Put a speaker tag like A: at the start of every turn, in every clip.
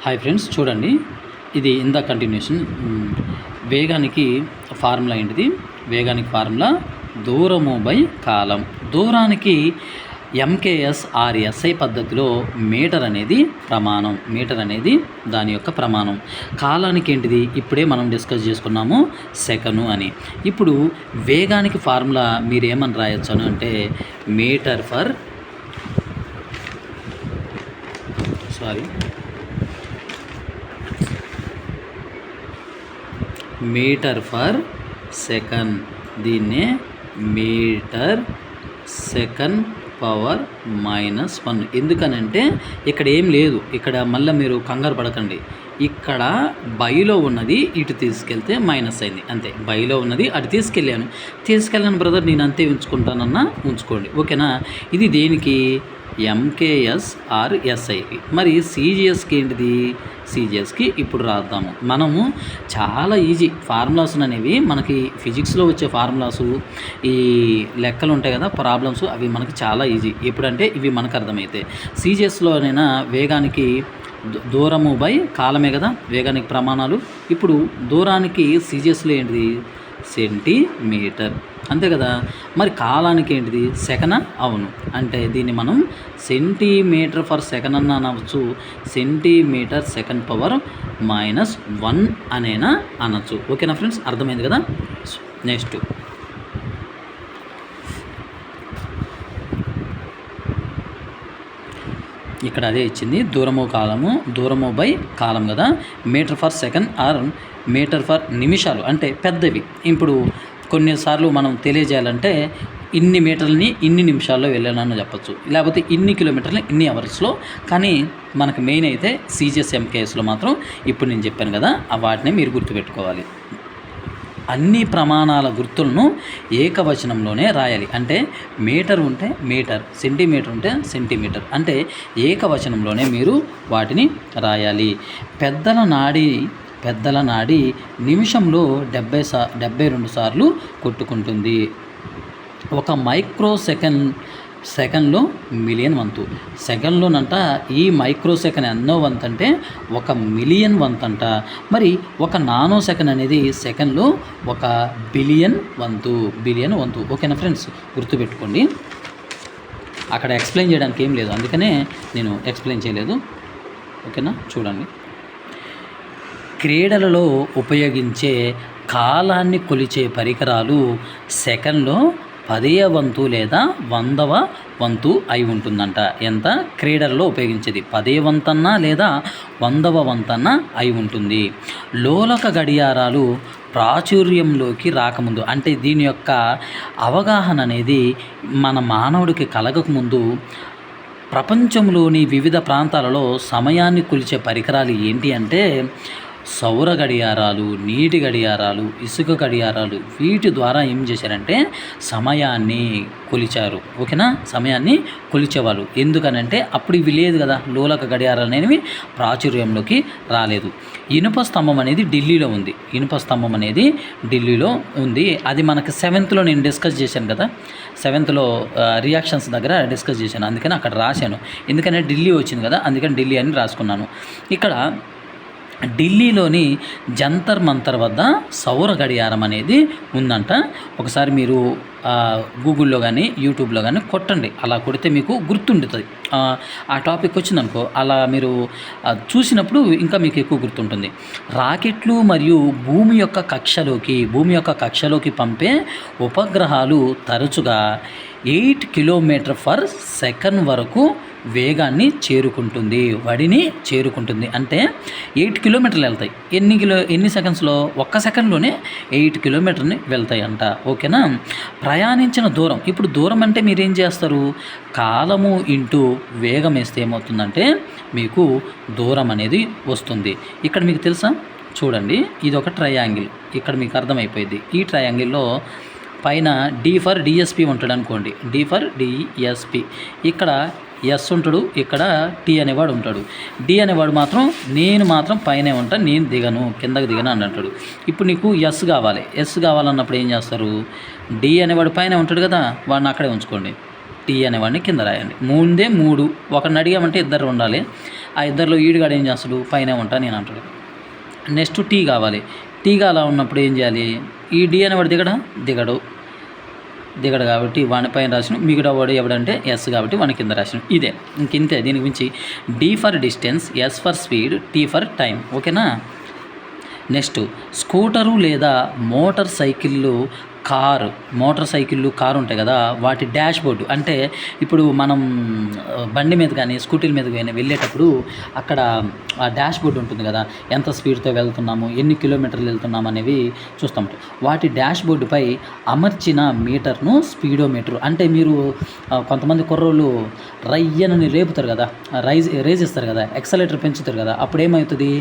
A: Hi friends, చూడండి. ఇది continuation. వేగానికి ఫార్ములా ఏంటిది? వేగానికి ఫార్ములా దూరము బై కాలం. దూరానికి ఎంకేఎస్ ఆర్ ఎస్ఐ పద్ధతిలో మీటర్ అనేది ప్రమాణం. మీటర్ అనేది దాని యొక్క ప్రమాణం. కాలానికి ఏంటిది? ఇప్పుడే మనం డిస్కస్ చేసుకున్నాము, సెకను అని. ఇప్పుడు వేగానికి ఫార్ములా మీరు ఏమని రాయొచ్చు అంటే metre per metre per second. దీన్నే మీటర్ సెకండ్ పవర్ -1. ఎందుకనంటే ఇక్కడ ఏం లేదు. ఇక్కడ మళ్ళీ మీరు కంగారు పడకండి. ఇక్కడ బైలో ఉన్నది ఇటు తీసుకెళ్తే మైనస్ అయింది, అంతే. బైలో ఉన్నది అటు తీసుకెళ్ళాను బ్రదర్, నేను అంతే ఉంచుకుంటానన్నా ఉంచుకోండి, ఓకేనా. ఇది దేనికి? ఎంకేఎస్ ఆర్ ఎస్ఐకి. మరి సిజిఎస్కి ఏంటిది? సిజిఎస్కి ఇప్పుడు రాద్దాము. మనము చాలా ఈజీ ఫార్ములాస్ అనేవి మనకి ఫిజిక్స్లో వచ్చే ఫార్ములాసు, ఈ లెక్కలు ఉంటాయి కదా, ప్రాబ్లమ్స్, అవి మనకి చాలా ఈజీ. ఎప్పుడంటే ఇవి మనకు అర్థమైతే. సిజిఎస్లోనైనా వేగానికి దూరము బై కాలమే కదా వేగానికి ప్రమాణాలు. ఇప్పుడు దూరానికి సిజిఎస్లో ఏంటిది? సెంటీమీటర్, అంతే కదా. మరి కాలానికి ఏంటిది? సెకనా? అవును. అంటే దీన్ని మనం సెంటీమీటర్ ఫర్ సెకండ్ అన్న అనవచ్చు, సెంటీమీటర్ సెకండ్ పవర్ -1 అనేనా అనొచ్చు, ఓకేనా ఫ్రెండ్స్? అర్థమైంది కదా. నెక్స్ట్ ఇక్కడ అదే ఇచ్చింది, దూరము బై కాలం కదా. Metre per second or metre per నిమిషాలు అంటే పెద్దవి. ఇప్పుడు కొన్నిసార్లు మనం తెలియజేయాలంటే ఇన్ని మీటర్లని ఇన్ని నిమిషాల్లో వెళ్ళానని చెప్పచ్చు, లేకపోతే ఇన్ని కిలోమీటర్లని ఇన్ని అవర్స్లో. కానీ మనకు మెయిన్ అయితే సిజిఎస్ ఎంకేఎస్లో మాత్రం ఇప్పుడు నేను చెప్పాను కదా, వాటిని మీరు గుర్తుపెట్టుకోవాలి. అన్ని ప్రమాణాల గుర్తులను ఏకవచనంలోనే రాయాలి. అంటే మీటర్ ఉంటే మీటర్, సెంటీమీటర్ ఉంటే సెంటీమీటర్, అంటే ఏకవచనంలోనే మీరు వాటిని రాయాలి. పెద్దల నాడి నిమిషంలో 72 సార్లు కొట్టుకుంటుంది. ఒక మైక్రో సెకండ్లో మిలియన్ వంతు. సెకండ్లోనంట ఈ మైక్రో సెకండ్ ఎన్నో వంతు అంటే 1 మిలియన్ వంతు అంట. మరి 1 నానో సెకండ్ అనేది సెకండ్లో 1 బిలియన్ వంతు, ఓకేనా ఫ్రెండ్స్? గుర్తుపెట్టుకోండి. అక్కడ ఎక్స్ప్లెయిన్ చేయడానికి ఏం లేదు, అందుకనే నేను ఎక్స్ప్లెయిన్ చేయలేదు, ఓకేనా. చూడండి, క్రీడలలో ఉపయోగించే కాలాన్ని కొలిచే పరికరాలు సెకండ్లో 10వ వంతు లేదా 100వ వంతు అయి ఉంటుందంట. ఎంత? క్రీడల్లో ఉపయోగించేది 10వ వంతన్నా లేదా 100వ వంతన్నా అయి ఉంటుంది. లోలక గడియారాలు ప్రాచుర్యంలోకి రాకముందు, అంటే దీని యొక్క అవగాహన అనేది మన మానవుడికి కలగకముందు ప్రపంచంలోని వివిధ ప్రాంతాలలో సమయాన్ని కొలిచే పరికరాలు ఏంటి అంటే సౌర గడియారాలు, నీటి గడియారాలు, ఇసుక గడియారాలు. వీటి ద్వారా ఏం చేశారంటే సమయాన్ని కొలిచారు, ఓకేనా. సమయాన్ని కొలిచేవాళ్ళు. ఎందుకనంటే అప్పుడు ఇవి లేదు కదా, లోలక గడియారాలు అనేవి ప్రాచుర్యంలోకి రాలేదు. ఇనుప స్తంభం అనేది ఢిల్లీలో ఉంది. అది మనకు 7th నేను డిస్కస్ చేశాను కదా, 7th రియాక్షన్స్ దగ్గర డిస్కస్ చేశాను, అందుకని అక్కడ రాశాను. ఎందుకంటే ఢిల్లీ వచ్చింది కదా, అందుకని ఢిల్లీ అని రాసుకున్నాను. ఇక్కడ ఢిల్లీలోని జంతర్ మంతర్ వద్ద సౌర గడియారం అనేది ఉందంట. ఒకసారి మీరు గూగుల్లో కానీ యూట్యూబ్లో కానీ కొట్టండి. అలా కొడితే మీకు గుర్తుండుతుంది. ఆ టాపిక్ వచ్చిందనుకో, అలా మీరు చూసినప్పుడు ఇంకా మీకు ఎక్కువ గుర్తుంటుంది. రాకెట్లు మరియు భూమి యొక్క కక్షలోకి పంపే ఉపగ్రహాలు తరచుగా 8 కిలోమీటర్ పర్ సెకండ్ వరకు వేగాన్ని చేరుకుంటుంది, అంటే 8 కిలోమీటర్లు వెళ్తాయి. ఎన్ని సెకండ్స్లో? 1 సెకండ్లోనే 8 కిలోమీటర్ని వెళ్తాయి అంట, ఓకేనా. ప్రయాణించిన దూరం. ఇప్పుడు దూరం అంటే మీరేం చేస్తారు? కాలము ఇంటూ వేగం వేస్తే ఏమవుతుందంటే మీకు దూరం అనేది వస్తుంది. ఇక్కడ మీకు తెలుసా? చూడండి, ఇది ఒక ట్రయాంగిల్. ఇక్కడ మీకు అర్థమైపోయింది. ఈ ట్రయాంగిల్లో పైన D ఫర్ డిఎస్పి ఉంటాడు అనుకోండి, D ఫర్ డిఎస్పి. ఇక్కడ ఎస్ ఉంటాడు, ఇక్కడ టీ అనేవాడు ఉంటాడు. డి అనేవాడు మాత్రం నేను మాత్రం పైనే ఉంటాను, నేను కిందకి దిగను అని అంటాడు. ఇప్పుడు నీకు ఎస్ కావాలన్నప్పుడు ఏం చేస్తారు? డి అనేవాడు పైన ఉంటాడు కదా, వాడిని అక్కడే ఉంచుకోండి. టీ అనేవాడిని కింద రాయండి. ముందే 3, ఒకరిని అడిగామంటే 2 ఉండాలి. ఆ ఇద్దరిలో ఈడుగాడు ఏం చేస్తాడు, పైన ఉంటా నేను అంటాడు. నెక్స్ట్ టీ కావాలి. టీగా అలా ఉన్నప్పుడు ఏం చేయాలి, ఈ డి అనేవాడు దిగడు కాబట్టి వాని పైన రాసిన, మిగతా వాడు ఎవడంటే ఎస్ కాబట్టి వాని కింద రాసిన. ఇదే ఇంతే. దీని గురించి D for distance, S for speed, T for time. ఓకేనా. నెక్స్ట్ స్కూటరు లేదా మోటార్ సైకిళ్ళు, కారు ఉంటాయి కదా, వాటి డాష్ బోర్డు. అంటే ఇప్పుడు మనం బండి మీద కానీ స్కూటీల మీద కానీ వెళ్ళేటప్పుడు అక్కడ ఆ డాష్ బోర్డు ఉంటుంది కదా, ఎంత స్పీడ్తో వెళ్తున్నాము, ఎన్ని కిలోమీటర్లు వెళ్తున్నాము అనేవి చూస్తాం. వాటి డాష్ బోర్డుపై అమర్చిన మీటర్ను స్పీడోమీటర్. అంటే మీరు కొంతమంది కుర్రోళ్ళు రయ్యనని రేపుతారు కదా, రేజ్ ఇస్తారు కదా, ఎక్సలేటర్ పెంచుతారు కదా, అప్పుడు ఏమవుతుంది,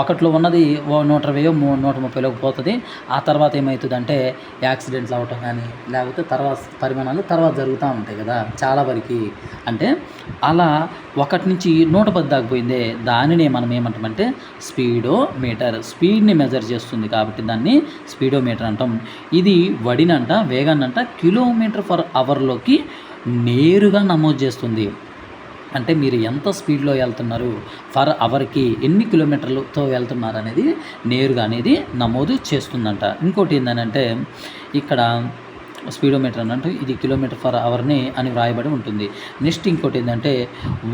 A: ఒకటిలో ఉన్నది 120 130లోకి పోతుంది. ఆ తర్వాత ఏమవుతుంది అంటే యాక్సిడెంట్లు అవ్వటం కానీ, లేకపోతే తర్వాత పరిమాణాలు తర్వాత జరుగుతూ ఉంటాయి కదా చాలా వరకు. అంటే అలా 1 నుంచి 110 దాకా పోయిందే, దానినే మనం ఏమంటామంటే స్పీడోమీటర్. స్పీడ్ని మెజర్ చేస్తుంది కాబట్టి దాన్ని స్పీడోమీటర్ అంటాం. ఇది వడినంట, వేగాన్నంట కిలోమీటర్ పర్ అవర్లోకి నేరుగా నమోదు చేస్తుంది. అంటే మీరు ఎంత స్పీడ్లో వెళ్తున్నారు, పర్ అవర్కి ఎన్ని కిలోమీటర్లతో వెళ్తున్నారు అనేది నేరుగా అనేది నమోదు చేస్తుందంట. ఇంకోటి ఏంటంటే ఇక్కడ స్పీడోమీటర్ అన్నట్టు ఇది కిలోమీటర్ పర్ అవర్ని అని వ్రాయబడి ఉంటుంది. నెక్స్ట్ ఇంకోటి ఏంటంటే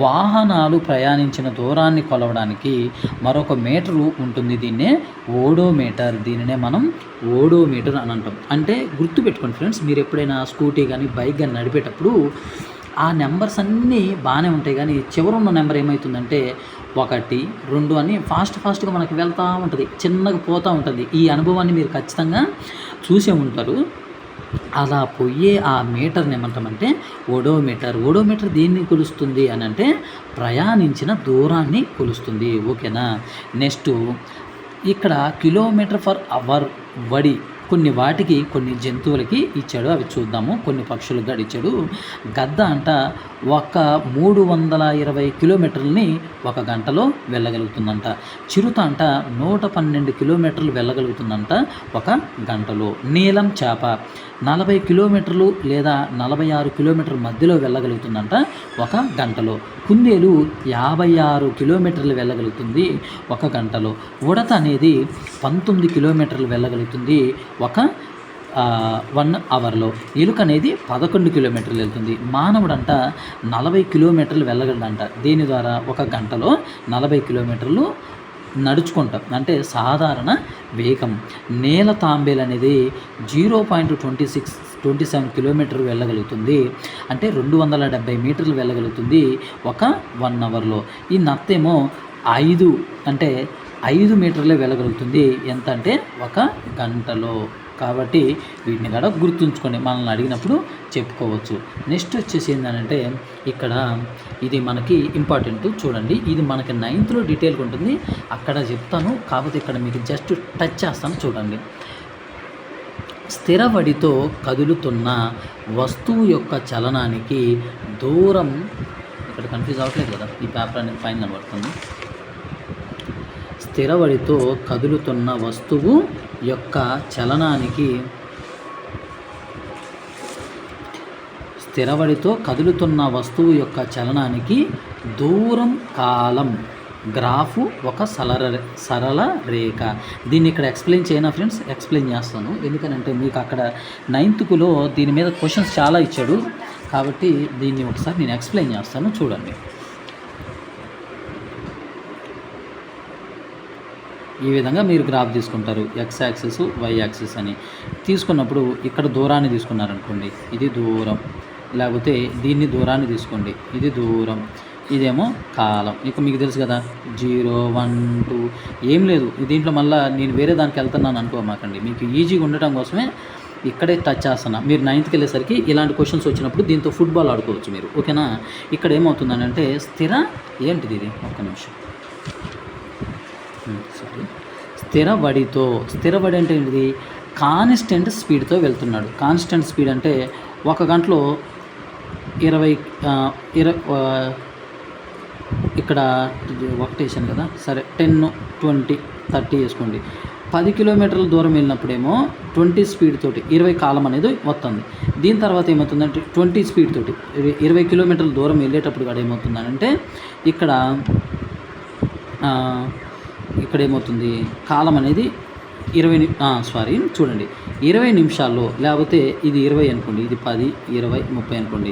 A: వాహనాలు ప్రయాణించిన దూరాన్ని కొలవడానికి మరొక మీటరు ఉంటుంది. దీన్నే ఓడోమీటర్. దీనినే మనం ఓడోమీటర్ అని అంటాం. అంటే గుర్తుపెట్టుకోండి ఫ్రెండ్స్, మీరు ఎప్పుడైనా స్కూటీ కానీ బైక్ కానీ నడిపేటప్పుడు ఆ నెంబర్స్ అన్నీ బాగానే ఉంటాయి, కానీ చివరున్న నెంబర్ ఏమవుతుందంటే 1, 2 అని ఫాస్ట్గా మనకి వెళ్తూ ఉంటుంది, చిన్నగా పోతూ ఉంటుంది. ఈ అనుభవాన్ని మీరు ఖచ్చితంగా చూసే ఉంటారు. అలా పోయే ఆ మీటర్ని ఏమంటామంటే ఓడోమీటర్. ఓడోమీటర్ దేన్ని కొలుస్తుంది అని అంటే ప్రయాణించిన దూరాన్ని కొలుస్తుంది. ఓకేనా. నెక్స్ట్ ఇక్కడ కిలోమీటర్ పర్ అవర్ వడి కొన్ని జంతువులకి ఇచ్చాడు, అవి చూద్దాము. కొన్ని పక్షులకు కూడా ఇచ్చాడు. గద్ద అంట 320 కిలోమీటర్లని 1 గంటలో వెళ్ళగలుగుతుందంట. చిరుత అంట 112 కిలోమీటర్లు వెళ్ళగలుగుతుందంట 1 గంటలో. నీలం చేప 40 కిలోమీటర్లు లేదా 46 కిలోమీటర్ల మధ్యలో వెళ్ళగలుగుతుందంట 1 గంటలో. కుందేలు 56 కిలోమీటర్లు వెళ్ళగలుగుతుంది 1 గంటలో. ఉడత అనేది 19 కిలోమీటర్లు వెళ్ళగలుగుతుంది 1 అవర్లో. ఎలుక అనేది 11 కిలోమీటర్లు వెళ్తుంది. మానవుడంట 40 కిలోమీటర్లు వెళ్ళగలడంట. దీని ద్వారా 1 గంటలో 40 కిలోమీటర్లు నడుచుకుంటాం, అంటే సాధారణ వేగం. నేల తాంబేలు అనేది 0.27 కిలోమీటర్లు వెళ్ళగలుగుతుంది, అంటే 270 మీటర్లు వెళ్ళగలుగుతుంది 1 అవర్లో. ఈ నత్తేమో 5 మీటర్లే వెళ్ళగలుగుతుంది, ఎంత అంటే 1 గంటలో. కాబట్టి వీటిని కూడా గుర్తుంచుకోండి, మనల్ని అడిగినప్పుడు చెప్పుకోవచ్చు. నెక్స్ట్ వచ్చేసి ఏంటంటే ఇక్కడ ఇది మనకి ఇంపార్టెంట్ చూడండి. ఇది మనకి 9th డీటెయిల్గా ఉంటుంది, అక్కడ చెప్తాను. కాకపోతే ఇక్కడ మీకు జస్ట్ టచ్ చేస్తాను చూడండి. స్థిరవడితో కదులుతున్న వస్తువు యొక్క చలనానికి దూరం, ఇక్కడ కన్ఫ్యూజ్ అవ్వట్లేదు కదా, ఈ పేపర్ అనేది పైన కనబడుతుంది. స్థిరవడితో కదులుతున్న వస్తువు యొక్క చలనానికి దూరం, కాలం, గ్రాఫు ఒక సరళ రేఖ. దీన్ని ఇక్కడ ఎక్స్ప్లెయిన్ చేయనా ఫ్రెండ్స్? ఎక్స్ప్లెయిన్ చేస్తాను. ఎందుకనంటే మీకు అక్కడ 9thలో దీని మీద క్వశ్చన్స్ చాలా ఇచ్చాడు, కాబట్టి దీన్ని ఒకసారి నేను ఎక్స్ప్లెయిన్ చేస్తాను చూడండి. ఈ విధంగా మీరు గ్రాఫ్ తీసుకుంటారు, ఎక్స్ యాక్సిస్ వై యాక్సిస్ అని. తీసుకున్నప్పుడు ఇక్కడ దూరాన్ని తీసుకున్నారనుకోండి, ఇది దూరం, లేకపోతే దీన్ని దూరాన్ని తీసుకోండి, ఇది దూరం, ఇదేమో కాలం. ఇక మీకు తెలుసు కదా 0, 1, 2 ఏం లేదు. దీంట్లో మళ్ళీ నేను వేరే దానికి వెళ్తున్నాను అనుకోమాకండి, మీకు ఈజీగా ఉండటం కోసమే ఇక్కడే టచ్ చేస్తున్నా. మీరు 9thకి వెళ్ళేసరికి ఇలాంటి క్వశ్చన్స్ వచ్చినప్పుడు దీంతో ఫుట్బాల్ ఆడుకోవచ్చు మీరు. ఓకేనా. ఇక్కడ ఏమవుతుందని అంటే ఏంటిది ఇది, ఒక్క నిమిషం, స్థిరవడి అంటే ఏంటిది, కాన్స్టెంట్ స్పీడ్తో వెళ్తున్నాడు. కాన్స్టెంట్ స్పీడ్ అంటే 1 గంటలో 20 ఇక్కడ 1 వేసాను కదా, సరే 10, 20, 30 వేసుకోండి. 10 కిలోమీటర్ల దూరం వెళ్ళినప్పుడేమో 20 స్పీడ్ తోటి 20 కాలం అనేది వస్తుంది. దీని తర్వాత ఏమవుతుందంటే 20 స్పీడ్ తోటి 20 కిలోమీటర్ల దూరం వెళ్ళేటప్పుడు కూడా ఏమవుతుందంటే ఇక్కడ ఇక్కడ ఏమవుతుంది, కాలం అనేది 20 చూడండి 20 నిమిషాల్లో, లేకపోతే ఇది 20 అనుకోండి, ఇది 10, 20, 30 అనుకోండి.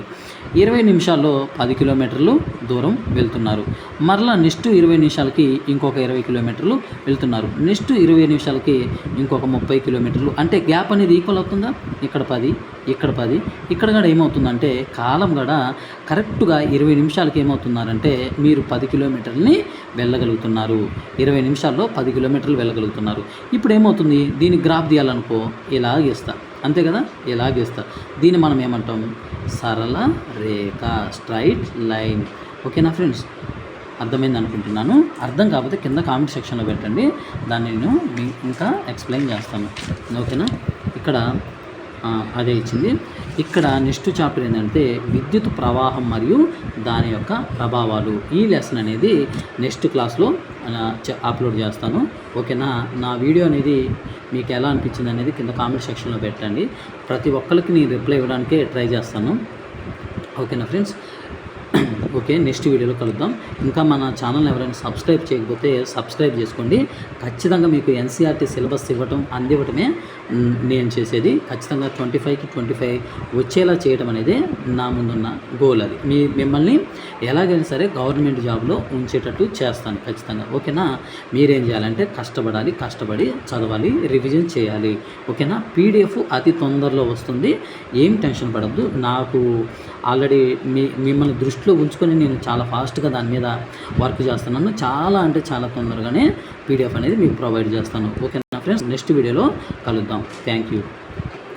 A: 20 నిమిషాల్లో 10 కిలోమీటర్లు దూరం వెళ్తున్నారు. మరలా నెక్స్ట్ 20 నిమిషాలకి ఇంకొక 20 కిలోమీటర్లు వెళ్తున్నారు. నెక్స్ట్ 20 నిమిషాలకి ఇంకొక 30 కిలోమీటర్లు. అంటే గ్యాప్ అనేది ఈక్వల్ అవుతుందా? ఇక్కడ 10, ఇక్కడ 10, ఇక్కడ కూడా ఏమవుతుందంటే కాలం కూడా కరెక్ట్గా 20 నిమిషాలకి ఏమవుతున్నారంటే మీరు 10 కిలోమీటర్లని వెళ్ళగలుగుతున్నారు. 20 నిమిషాల్లో 10 కిలోమీటర్లు వెళ్ళగలుగుతున్నారు. ఇప్పుడు ఏమవుతుంది, దీన్ని గ్రాఫ్ తీయాలనుకో ఇలా గీస్తా, అంతే కదా, ఇలా గీస్తా. దీన్ని మనం ఏమంటాం, సరళ రేఖ, స్ట్రైట్ లైన్. ఓకేనా ఫ్రెండ్స్, అర్థమైంది అనుకుంటున్నాను. అర్థం కాకపోతే కింద కామెంట్ సెక్షన్లో పెట్టండి, దాన్ని నేను ఇంకా ఎక్స్ప్లెయిన్ చేస్తాను. ఓకేనా, ఇక్కడ అదే ఇచ్చింది. ఇక్కడ నెక్స్ట్ చాప్టర్ ఏంటంటే విద్యుత్ ప్రవాహం మరియు దాని యొక్క ప్రభావాలు. ఈ లెసన్ అనేది నెక్స్ట్ క్లాస్లో అప్లోడ్ చేస్తాను. ఓకేనా, నా వీడియో అనేది మీకు ఎలా అనిపించింది అనేది కింద కామెంట్ సెక్షన్లో పెట్టండి. ప్రతి ఒక్కరికి నేను రిప్లై ఇవ్వడానికే ట్రై చేస్తాను. ఓకేనా ఫ్రెండ్స్, ఓకే, నెక్స్ట్ వీడియోలో కలుద్దాం. ఇంకా మన ఛానల్ని ఎవరైనా సబ్స్క్రైబ్ చేయకపోతే సబ్స్క్రైబ్ చేసుకోండి. ఖచ్చితంగా మీకు ఎన్సీఆర్టీ సిలబస్ అందివ్వటమే నేను చేసేది. ఖచ్చితంగా 25కి 25 వచ్చేలా చేయడం అనేది నా ముందున్న గోల్. అది మిమ్మల్ని ఎలాగైనా సరే గవర్నమెంట్ జాబ్లో ఉంచేటట్టు చేస్తాను ఖచ్చితంగా. ఓకేనా, మీరేం చేయాలంటే కష్టపడి చదవాలి, రివిజన్ చేయాలి. ఓకేనా, పీడిఎఫ్ అతి తొందరలో వస్తుంది, ఏం టెన్షన్ పడద్దు. నాకు ఆల్రెడీ మిమ్మల్ని దృష్టిలో ఉంచుకొని నేను చాలా ఫాస్ట్గా దాని మీద వర్క్ చేస్తున్నాను. చాలా అంటే చాలా తొందరగానే పీడిఎఫ్ అనేది మీకు ప్రొవైడ్ చేస్తాను. ఓకేనా ఫ్రెండ్స్, నెక్స్ట్ వీడియోలో కలుద్దాం. Thank you.